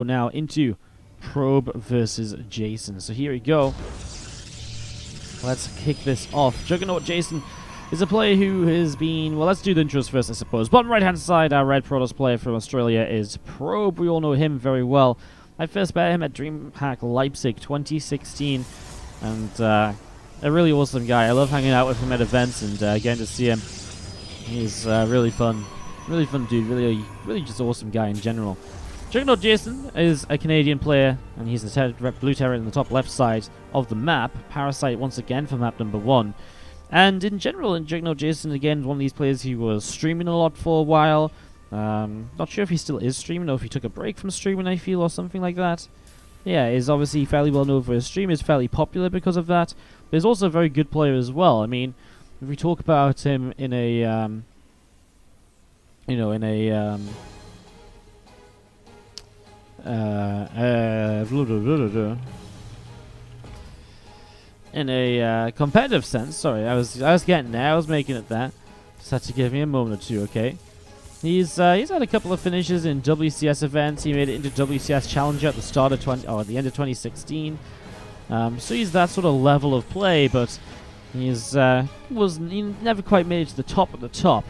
Now into Probe versus Jason. So here we go. Let's kick this off. JuggernautJason is a player who has been... Well, let's do the intros first, I suppose. Bottom right-hand side, our Red Protoss player from Australia is Probe. We all know him very well. I first met him at DreamHack Leipzig 2016. And a really awesome guy. I love hanging out with him at events and getting to see him. He's really fun. Really fun dude. Really just awesome guy in general. JuggernautJason is a Canadian player, and he's the blue turret in the top left side of the map. Parasite once again for map number 1. And in general, JuggernautJason again one of these players who was streaming a lot for a while. Not sure if he still is streaming or if he took a break from streaming, I feel, or something like that. Yeah, is obviously fairly well known for his stream, is fairly popular because of that. But he's also a very good player as well. I mean, if we talk about him in a, in a competitive sense. Sorry, I was getting there. I was making it that. Just had to give me a moment or two. Okay. He's had a couple of finishes in WCS events. He made it into WCS Challenger at the start of at the end of 2016. So he's that sort of level of play, but he never quite made it to the top of the top.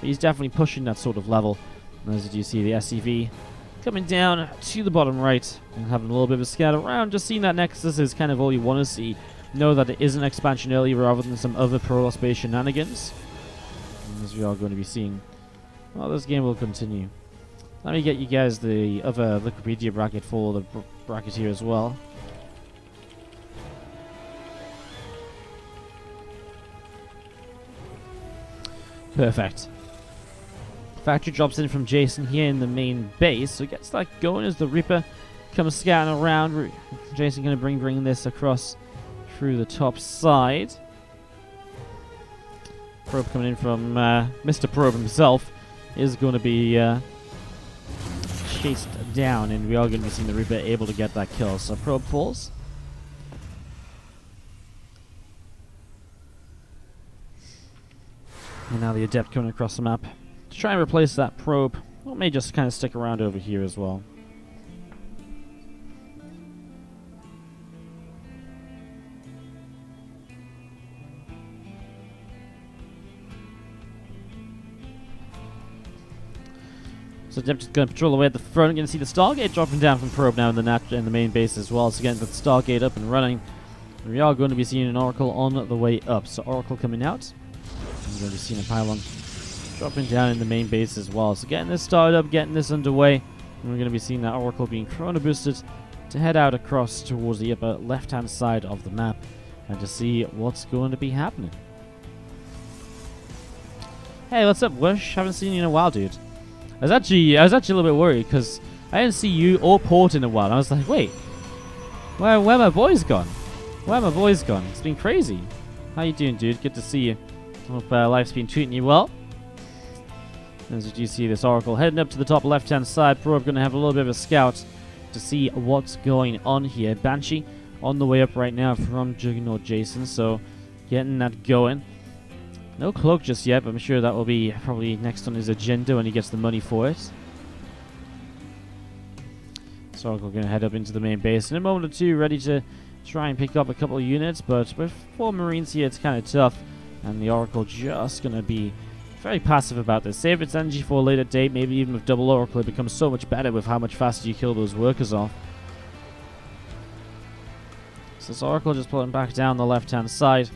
But he's definitely pushing that sort of level. And as you see, the SCV coming down to the bottom right and having a little bit of a scout around. Just seeing that Nexus is kind of all you want to see. Know that it is an expansion early rather than some other Protoss-based shenanigans. And as we are going to be seeing, well, this game will continue. Let me get you guys the other Wikipedia bracket for the bracket here as well. Perfect. Factory drops in from Jason here in the main base, so gets that going as the Reaper comes scouting around. Jason going to bring this across through the top side. Probe coming in from Mr. Probe himself is going to be chased down, and we are going to be seeing the Reaper able to get that kill. So Probe falls. And now the Adept coming across the map to try and replace that Probe. Well, may just kind of stick around over here as well. So Adept is going to patrol away at the front. Going to see the Stargate dropping down from Probe now in the main base as well. So getting the Stargate up and running. We are going to be seeing an Oracle on the way up. So Oracle coming out. We're going to be seeing a pylon dropping down in the main base as well. So getting this started up, getting this underway. And we're going to be seeing that Oracle being chrono boosted to head out across towards the upper left-hand side of the map and to see what's going to be happening. Hey, what's up, Wush? Haven't seen you in a while, dude. I was actually a little bit worried because I didn't see you or Port in a while. I was like, wait, where my boys gone? Where my boys gone? It's been crazy. How you doing, dude? Good to see you. Hope life's been treating you well. As you see this Oracle heading up to the top left-hand side. Probe going to have a little bit of a scout to see what's going on here. Banshee on the way up right now from JuggernautJason, so getting that going. No cloak just yet, but I'm sure that will be probably next on his agenda when he gets the money for it. So Oracle going to head up into the main base in a moment or two, ready to try and pick up a couple of units, but with 4 Marines here, it's kind of tough. And the Oracle just going to be very passive about this. Save its energy for a later date. Maybe even with double Oracle, it becomes so much better with how much faster you kill those workers off. So this Oracle just pulling back down the left-hand side.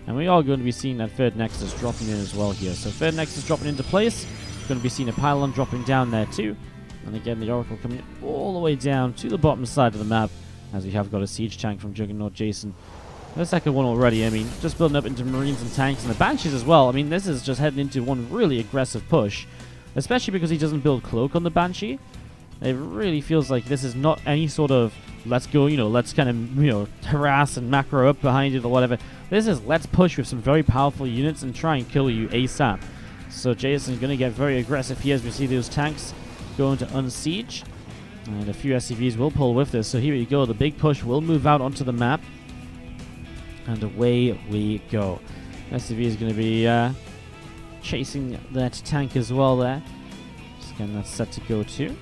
And we are going to be seeing that third Nexus dropping in as well here. So third Nexus dropping into place. Going to be seeing a pylon dropping down there too. And again, the Oracle coming all the way down to the bottom side of the map. As we have got a siege tank from JuggernautJason. The second one already, I mean, just building up into Marines and tanks and the Banshees as well. I mean, this is just heading into one really aggressive push, especially because he doesn't build Cloak on the Banshee. It really feels like this is not any sort of let's go, let's kind of, harass and macro up behind it or whatever. This is let's push with some very powerful units and try and kill you ASAP. So Jason's going to get very aggressive here as we see those tanks going to unsiege. And a few SCVs will pull with this. So here we go. The big push will move out onto the map. And away we go. SCV is going to be chasing that tank as well there. Just getting that set to go too.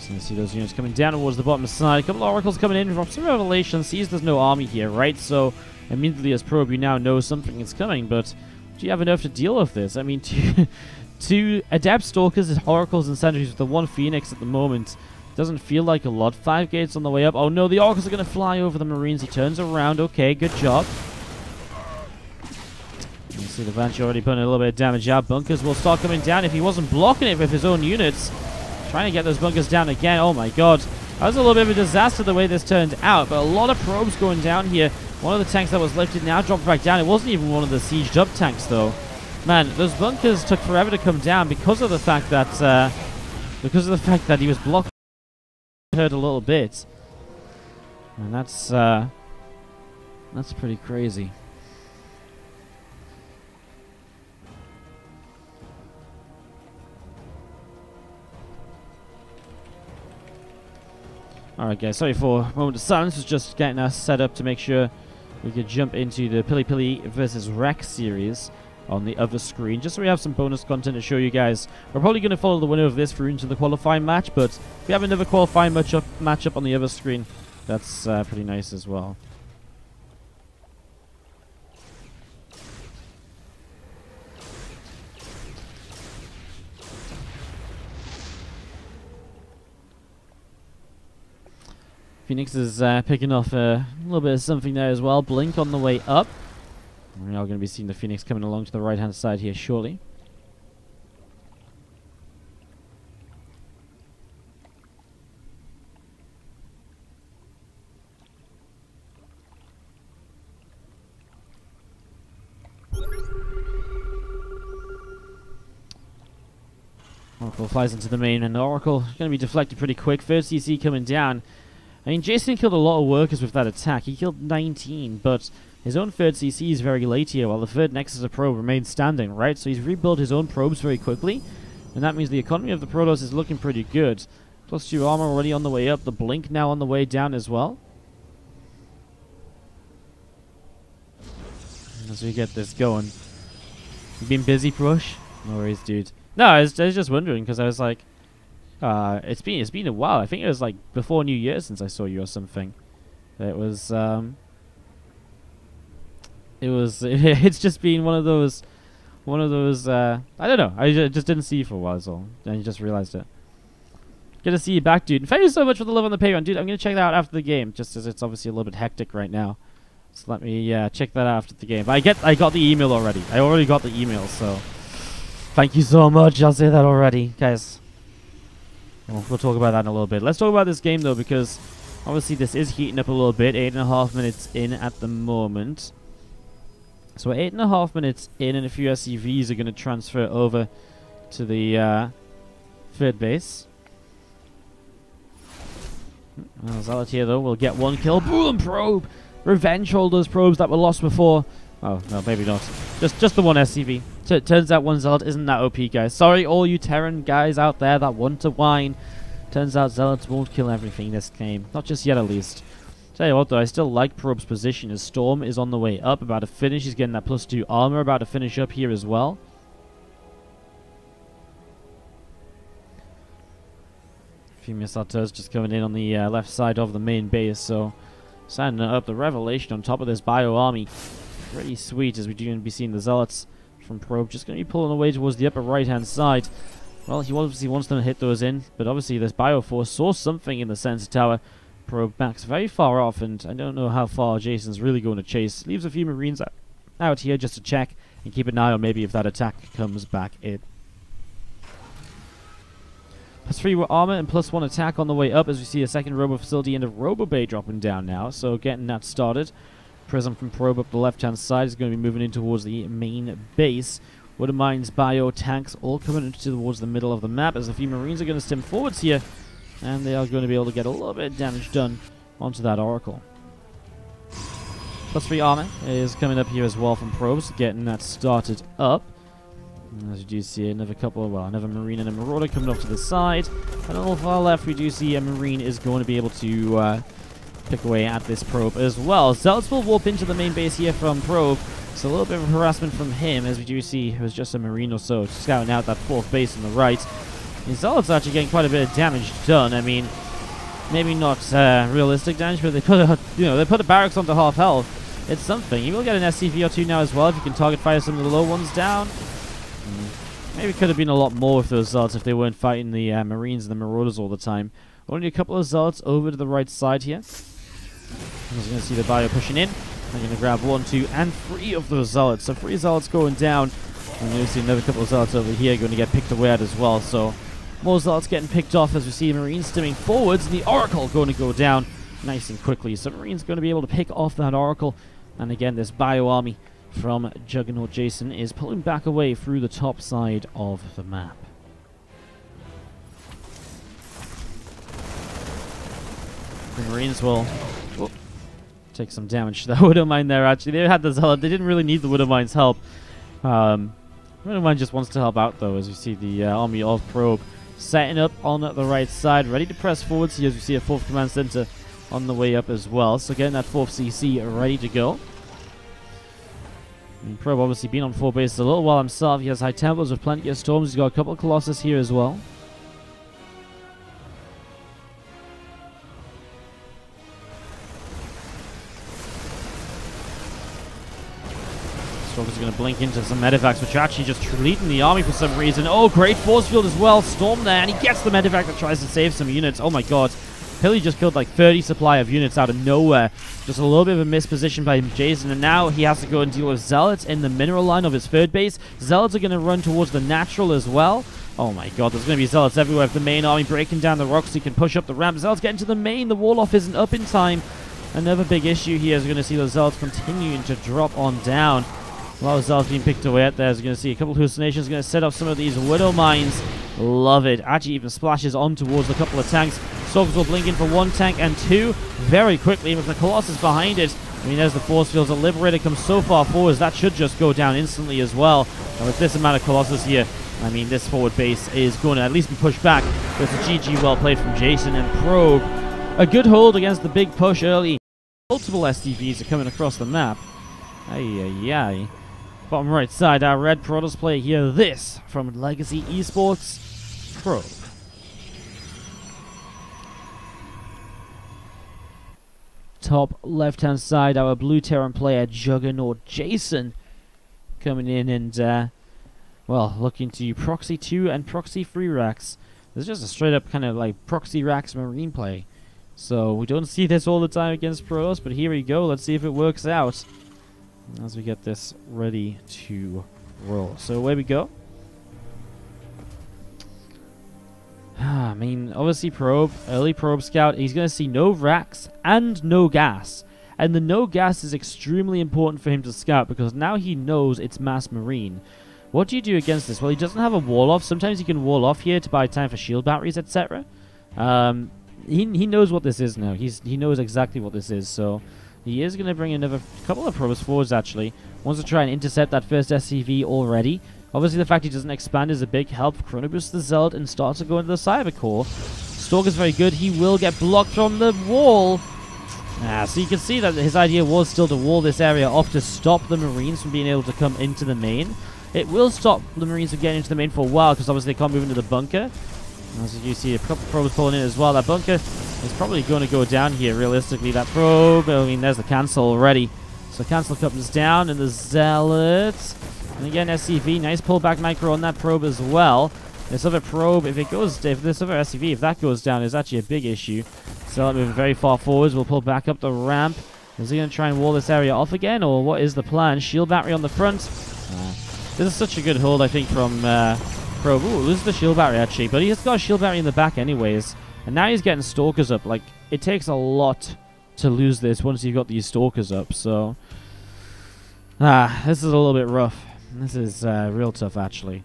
So you see those units coming down towards the bottom side. A couple of oracles coming in from some revelation. Sees there's no army here, right? So immediately as probe, you now know something is coming. But do you have enough to deal with this? I mean, two adept stalkers, oracles, and sentries with the one phoenix at the moment doesn't feel like a lot. 5 gates on the way up. Oh no, the oracles are going to fly over the marines. He turns around. Okay, good job. You see the Banshee already putting a little bit of damage out. Bunkers will start coming down if he wasn't blocking it with his own units. Trying to get those bunkers down again. Oh my god. That was a little bit of a disaster the way this turned out. But a lot of probes going down here. One of the tanks that was lifted now dropped back down. It wasn't even one of the sieged up tanks though. Man, those bunkers took forever to come down because of the fact that he was blocked. Hurt a little bit. And that's pretty crazy. Alright guys, sorry for a moment of silence. Was just getting us set up to make sure we could jump into the Pili Pili versus Rex series on the other screen, just so we have some bonus content to show you guys. We're probably going to follow the winner of this through into the qualifying match, but if we have another qualifying matchup on the other screen, that's pretty nice as well. Phoenix is picking off a little bit of something there as well. Blink on the way up. We're now going to be seeing the Phoenix coming along to the right-hand side here shortly. Oracle flies into the main, and the Oracle is going to be deflected pretty quick. Third CC coming down. I mean, Jason killed a lot of workers with that attack. He killed 19, but his own third CC is very late here, while the third Nexus of probe remains standing, right? So he's rebuilt his own probes very quickly, and that means the economy of the Protoss is looking pretty good. Plus 2 armor already on the way up, the Blink now on the way down as well. As we get this going. You been busy, Brush? No worries, dude. No, I was just wondering, because I was like, it's been a while. I think it was like before New Year since I saw you or something. It's just been one of those I don't know. I just didn't see you for a while, so and you just realized it. Good to see you back, dude. And thank you so much for the love on the Patreon, dude. I'm gonna check that out after the game, just as it's obviously a little bit hectic right now. So let me check that out after the game. But I got the email already. I already got the email, so thank you so much. I'll say that already, guys. We'll talk about that in a little bit. Let's talk about this game, though, because obviously this is heating up a little bit. 8.5 minutes in at the moment. So we're 8.5 minutes in, and a few SCVs are going to transfer over to the third base. Well, Zealot here, though, will get 1 kill. Boom! Probe! Revenge all those probes that were lost before. Oh, no, maybe not. Just the one SCV. So it turns out one Zealot isn't that OP, guys. Sorry, all you Terran guys out there that want to whine. Turns out Zealots won't kill everything this game. Not just yet, at least. Tell you what, though, I still like Probe's position as Storm is on the way up. About to finish. He's getting that +2 armor. About to finish up here as well. A few missiles just coming in on the left side of the main base. So, standing up the Revelation on top of this Bio Army. Pretty sweet, as we're going to be seeing the Zealots from Probe just going to be pulling away towards the upper right-hand side. Well, he obviously wants them to hit those in, but obviously this Bioforce saw something in the sensor tower. Probe backs very far off, and I don't know how far Jason's really going to chase. Leaves a few Marines out here just to check and keep an eye on maybe if that attack comes back in. +3 armor and +1 attack on the way up, as we see a second Robo Facility and a Robo Bay dropping down now, so getting that started. Prism from Probe up the left-hand side is going to be moving in towards the main base. Wooden Mines, Bio, Tanks all coming in towards the middle of the map, as a few Marines are going to stem forwards here, and they are going to be able to get a little bit of damage done onto that Oracle. +3 armor is coming up here as well from Probes, getting that started up. And as you do see, another Marine and a Marauder coming off to the side. And on the far left, we do see a Marine is going to be able to pick away at this Probe as well. Zealots will warp into the main base here from Probe. So a little bit of harassment from him, as we do see it was just a Marine or so scouting out that 4th base on the right. The Zealots are actually getting quite a bit of damage done. I mean, maybe not realistic damage, but they put a barracks onto half health. It's something. You will get an SCV or two now as well if you can target fire some of the low ones down. Maybe could have been a lot more with those Zealots if they weren't fighting the Marines and the Marauders all the time. Only a couple of Zealots over to the right side here. I'm just going to see the bio pushing in. I'm going to grab 1, 2, and 3 of those Zealots. So 3 Zealots going down. And you'll see another couple of Zealots over here going to get picked away at as well. So more Zealots getting picked off as we see Marines stimming forwards. And the Oracle going to go down nice and quickly. So Marines going to be able to pick off that Oracle. And again, this bio army from JuggernautJason is pulling back away through the top side of the map. The Marines will take some damage to that Widow Mine there, actually. They had the Zealot. They didn't really need the Widow Mine's help. Widow Mine just wants to help out, though, as we see the army of Probe setting up on the right side, ready to press forwards here as we see a 4th Command Center on the way up as well. So getting that 4th CC ready to go. And Probe obviously been on 4 bases a little while himself. He has High Templars with plenty of Storms. He's got a couple of Colossus here as well. Storm's going to blink into some Medivacs, which are actually just leading the army for some reason. Oh, great force field as well. Storm there, and he gets the Medivac that tries to save some units. Oh my god. Hilly just killed like 30 supply of units out of nowhere. Just a little bit of a misposition by Jason, and now he has to go and deal with Zealots in the mineral line of his 3rd base. Zealots are going to run towards the natural as well. Oh my god, there's going to be Zealots everywhere. If the main army breaking down the rocks, he can push up the ramp. Zealots getting to the main. The wall-off isn't up in time. Another big issue here is we're going to see those Zealots continuing to drop on down. A lot of Zealots being picked away at there. As you're going to see a couple of hallucinations going to set up some of these Widow Mines. Love it. Actually even splashes on towards a couple of tanks. Stalkers will blink in for 1 tank and 2 very quickly with the Colossus behind it. I mean, there's the force fields. The Liberator comes so far forward, that should just go down instantly as well. And with this amount of Colossus here, I mean, this forward base is going to at least be pushed back. But it's a GG well played from Jason and Probe. A good hold against the big push early. Multiple STVs are coming across the map. Ay. Bottom right side, our red Protoss player here. This from Legacy Esports, Probe. Top left-hand side, our blue Terran player, JuggernautJason, coming in and, well, looking to proxy 2 and proxy 3 racks. This is just a straight-up kind of like proxy racks Marine play. So we don't see this all the time against Protoss, but here we go. Let's see if it works out as we get this ready to roll. So away we go. I mean, obviously Probe, early Probe Scout, he's going to see no racks and no gas. And the no gas is extremely important for him to scout because now he knows it's mass Marine. What do you do against this? Well, he doesn't have a wall off. Sometimes you can wall off here to buy time for shield batteries, etc. He knows what this is now. He knows exactly what this is, so he is going to bring another couple of probes forwards, actually. Wants to try and intercept that first SCV already. Obviously, the fact he doesn't expand is a big help. Chrono Boost the Zealot and starts to go into the Cyber Core. Stalker's very good. He will get blocked from the wall. So you can see that his idea was still to wall this area off to stop the Marines from being able to come into the main. It will stop the Marines from getting into the main for a while because obviously they can't move into the bunker. As you see, a couple of probes pulling in as well. That bunker is probably going to go down here, realistically. That probe, I mean, there's the cancel already. So cancel comes down, and the Zealot. And again, SCV, nice pullback micro on that probe as well. This other probe, if this other SCV, if that goes down, is actually a big issue. Zealot moving very far forwards. We'll pull back up the ramp. Is he going to try and wall this area off again, or what is the plan? Shield battery on the front. This is such a good hold, I think, from Probe. Ooh, loses the shield battery, actually. But he has got a shield battery in the back anyways. And now he's getting Stalkers up. Like, it takes a lot to lose this once you've got these Stalkers up. So, this is a little bit rough. This is real tough, actually.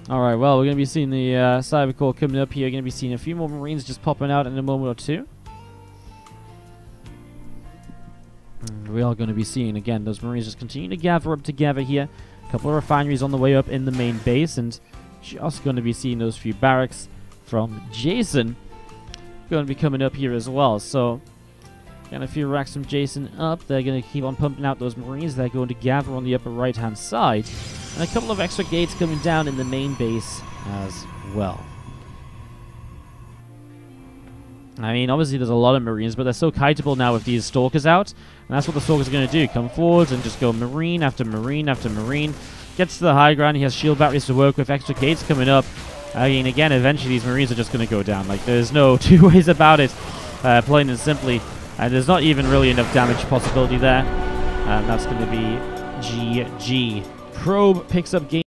Alright, well, we're going to be seeing the Cyber Core coming up here. We're going to be seeing a few more Marines just popping out in a moment or two. We are going to be seeing, again, those Marines just continue to gather up together here. A couple of refineries on the way up in the main base. And just going to be seeing those few barracks from Jason going to be coming up here as well. So, Getting a few racks from Jason up. They're going to keep on pumping out those Marines. They're going to gather on the upper right-hand side. And a couple of extra gates coming down in the main base as well. I mean, obviously there's a lot of Marines, but they're so kiteable now with these Stalkers out. And that's what the Stalkers are going to do. Come forwards and just go Marine after Marine after Marine. Gets to the high ground. He has shield batteries to work with. Extra gates coming up. I mean, again, eventually these Marines are just going to go down. Like, there's no two ways about it, plain and simply. And there's not even really enough damage possibility there. That's going to be GG. Probe picks up game.